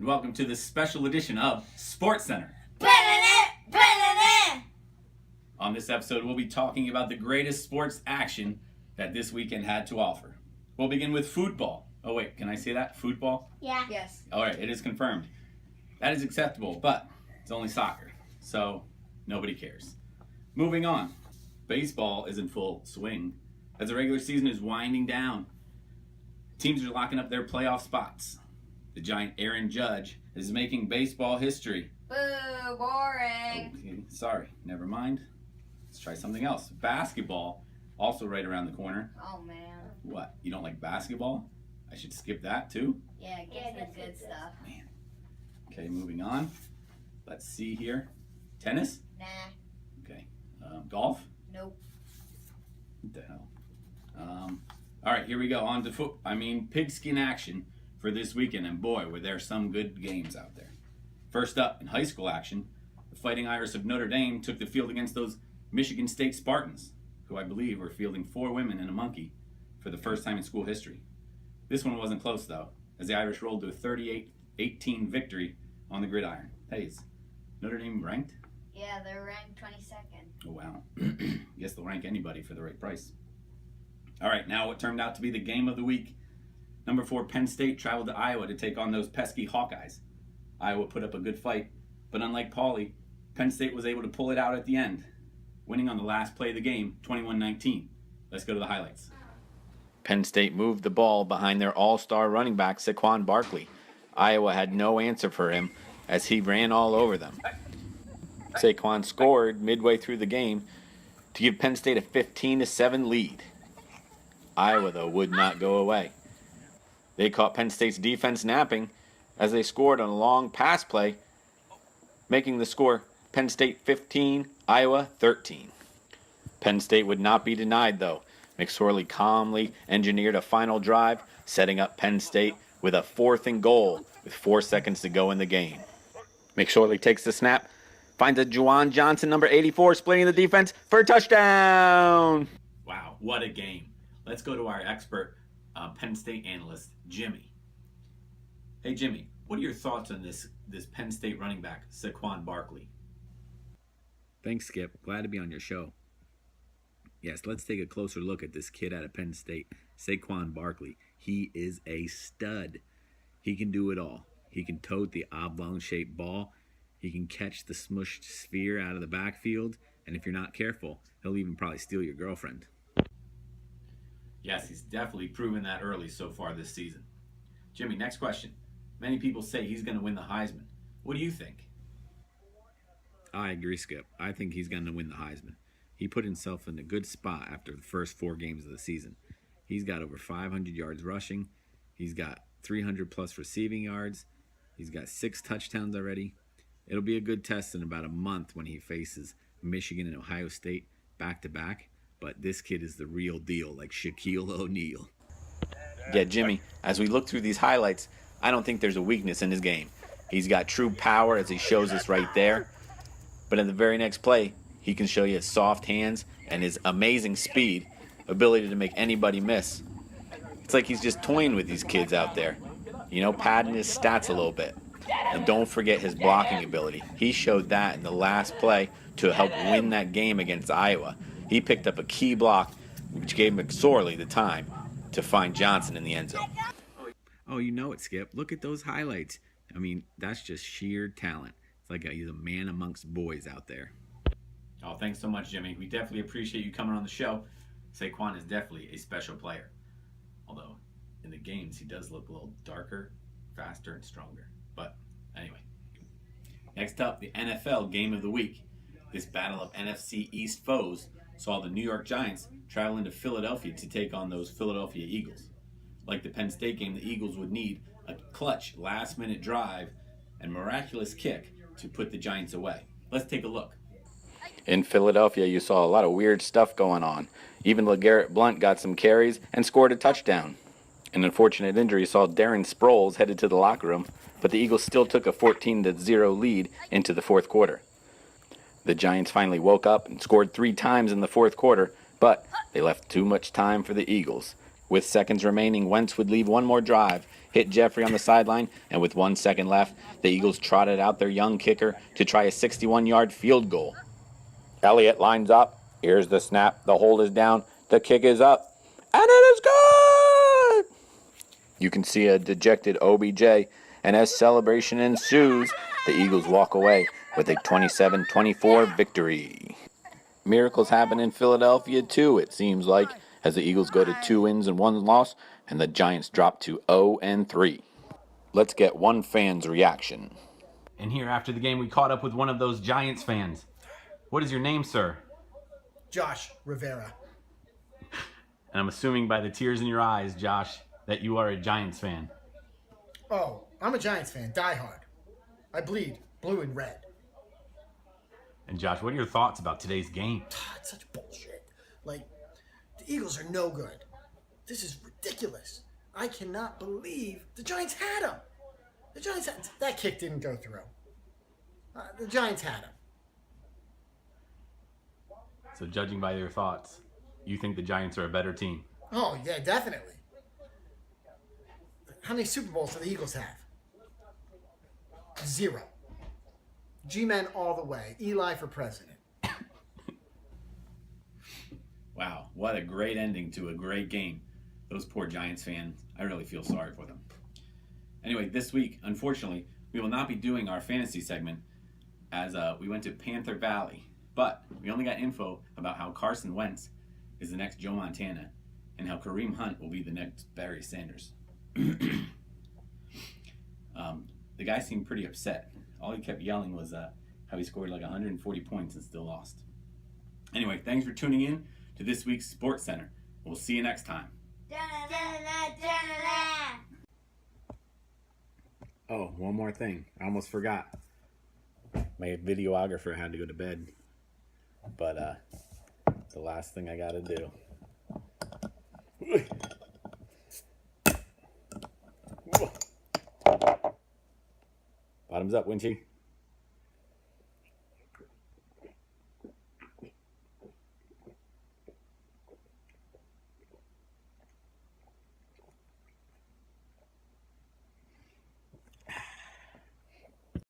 and welcome to this special edition of Sportcenter. On this episode, we'll be talking about the greatest sports action that this weekend had to offer. We'll begin with football. Oh wait, can I say that? Football? Yeah. Yes. Alright, it is confirmed. That is acceptable, but it's only soccer, so nobody cares. Moving on. Baseball is in full swing as the regular season is winding down. Teams are locking up their playoff spots. The giant Aaron Judge is making baseball history. Boo, boring. Okay, sorry, never mind. Let's try something else. Basketball, also right around the corner. Oh, man. What, you don't like basketball? I should skip that too? Yeah, get the good stuff. Man. Okay, moving on. Let's see here. Tennis? Nah. Okay. Golf? Nope. What the hell? All right, here we go. On to pigskin action for this weekend. And boy, were there some good games out there. First up, in high school action, the Fighting Irish of Notre Dame took the field against those Michigan State Spartans, who I believe were fielding 4 women and a monkey for the first time in school history. This one wasn't close, though, as the Irish rolled to a 38-18 victory on the gridiron. Hey, is Notre Dame ranked? Yeah, they're ranked 22nd. Oh, wow. Guess they'll rank anybody for the right price. All right, now what turned out to be the game of the week. Number 4, Penn State traveled to Iowa to take on those pesky Hawkeyes. Iowa put up a good fight, but unlike Pauley, Penn State was able to pull it out at the end, winning on the last play of the game, 21-19. Let's go to the highlights. Penn State moved the ball behind their all-star running back, Saquon Barkley. Iowa had no answer for him as he ran all over them. Saquon scored midway through the game to give Penn State a 15-7 lead. Iowa, though, would not go away. They caught Penn State's defense napping as they scored on a long pass play, making the score Penn State 15, Iowa 13. Penn State would not be denied, though. McSorley calmly engineered a final drive, setting up Penn State with a 4th and goal with 4 seconds to go in the game. McSorley takes the snap, finds a Juwan Johnson, number 84, splitting the defense for a touchdown. Wow, what a game. Let's go to our expert, Penn State analyst, Jimmy. Hey, Jimmy, what are your thoughts on this Penn State running back, Saquon Barkley? Thanks, Skip. Glad to be on your show. Yes, let's take a closer look at this kid out of Penn State, Saquon Barkley. He is a stud. He can do it all. He can tote the oblong-shaped ball. He can catch the smushed sphere out of the backfield. And if you're not careful, he'll even probably steal your girlfriend. Yes, he's definitely proven that early so far this season. Jimmy, next question. Many people say he's going to win the Heisman. What do you think? I agree, Skip. I think he's going to win the Heisman. He put himself in a good spot after the first 4 games of the season. He's got over 500 yards rushing. He's got 300-plus receiving yards. He's got 6 touchdowns already. It'll be a good test in about a month when he faces Michigan and Ohio State back-to-back. But this kid is the real deal, like Shaquille O'Neal. Yeah, Jimmy, as we look through these highlights, I don't think there's a weakness in his game. He's got true power, as he shows us right there. But in the very next play, he can show you his soft hands and his amazing speed, ability to make anybody miss. It's like he's just toying with these kids out there, padding his stats a little bit. And don't forget his blocking ability. He showed that in the last play to help win that game against Iowa. He picked up a key block, which gave McSorley the time to find Johnson in the end zone. Oh, you know it, Skip. Look at those highlights. I mean, that's just sheer talent. It's like he's a man amongst boys out there. Oh, thanks so much, Jimmy. We definitely appreciate you coming on the show. Saquon is definitely a special player. Although, in the games, he does look a little darker, faster, and stronger. But, anyway. Next up, the NFL Game of the Week. This battle of NFC East foes saw the New York Giants travel into Philadelphia to take on those Philadelphia Eagles. Like the Penn State game, the Eagles would need a clutch last-minute drive and miraculous kick to put the Giants away. Let's take a look. In Philadelphia, you saw a lot of weird stuff going on. Even LeGarrette Blount got some carries and scored a touchdown. An unfortunate injury saw Darren Sproles headed to the locker room, but the Eagles still took a 14-0 lead into the fourth quarter. The Giants finally woke up and scored 3 times in the fourth quarter, but they left too much time for the Eagles. With seconds remaining, Wentz would leave one more drive, hit Jeffrey on the sideline, and with 1 second left, the Eagles trotted out their young kicker to try a 61-yard field goal. Elliott lines up. Here's the snap. The hold is down. The kick is up. And it is good! You can see a dejected OBJ, and as celebration ensues, the Eagles walk away with a 27-24 victory. Miracles happen in Philadelphia too, it seems like, as the Eagles go to 2 wins and 1 loss, and the Giants drop to 0-3. Let's get one fan's reaction. And here after the game, we caught up with one of those Giants fans. What is your name, sir? Josh Rivera. And I'm assuming by the tears in your eyes, Josh, that you are a Giants fan. Oh, I'm a Giants fan, diehard. I bleed blue and red. And Josh, what are your thoughts about today's game? It's such bullshit. Like, the Eagles are no good. This is ridiculous. I cannot believe the Giants had him. The Giants had, that kick didn't go through. The Giants had him. So judging by your thoughts, you think the Giants are a better team? Oh, yeah, definitely. How many Super Bowls do the Eagles have? 0. G-Men all the way. Eli for president. Wow, what a great ending to a great game. Those poor Giants fans, I really feel sorry for them. Anyway, this week, unfortunately, we will not be doing our fantasy segment as we went to Panther Valley. But we only got info about how Carson Wentz is the next Joe Montana and how Kareem Hunt will be the next Barry Sanders. The guy seemed pretty upset. All he kept yelling was how he scored like 140 points and still lost. Anyway, thanks for tuning in to this week's Sportcenter. We'll see you next time. Oh, one more thing. I almost forgot. My videographer had to go to bed. But the last thing I gotta do. Bottoms up, Winchy.